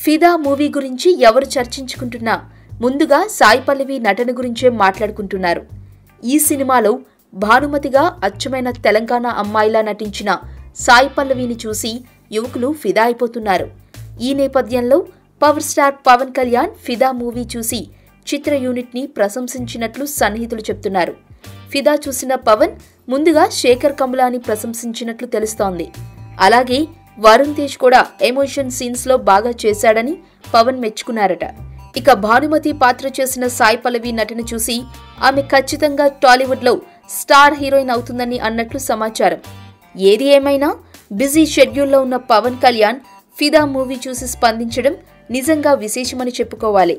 ఫిదా మూవీ గురించి ఎవరు చర్చించుకుంటున్నా ముందుగా సాయి పల్లవి నటన గురించే మాట్లాడుకుంటున్నారు. ఈ సినిమాలో భానుమతిగా అచ్చమైన తెలంగాణ అమ్మాయిలా నటించిన సాయి పల్లవిని చూసి యువకులు ఫిదా అయిపోతున్నారు. ఈ నేపథ్యంలో పవర్ స్టార్ పవన్ కళ్యాణ్ ఫిదా మూవీ చూసి చిత్ర యూనిట్ని ప్రశంసించినట్లు సన్నిహితులు చెప్తున్నారు. ఫిదా చూసిన పవన్ ముందుగా శేఖర్ కమ్లాని ప్రశంసించినట్లు తెలుస్తోంది. అలాగే వరుణ్ తేజ్ కూడా ఎమోషన్ సీన్స్ లో బాగా చేశాడని పవన్ మెచ్చుకున్నారట. ఇక భానుమతి పాత్ర చేసిన సాయి పల్లవి నటన చూసి ఆమె ఖచ్చితంగా టాలీవుడ్ లో స్టార్ హీరోయిన్ అవుతుందని అన్నట్లు సమాచారం. ఏది ఏమైనా బిజీ షెడ్యూల్లో ఉన్న పవన్ కళ్యాణ్ ఫిదా మూవీ చూసి స్పందించడం నిజంగా విశేషమని చెప్పుకోవాలి.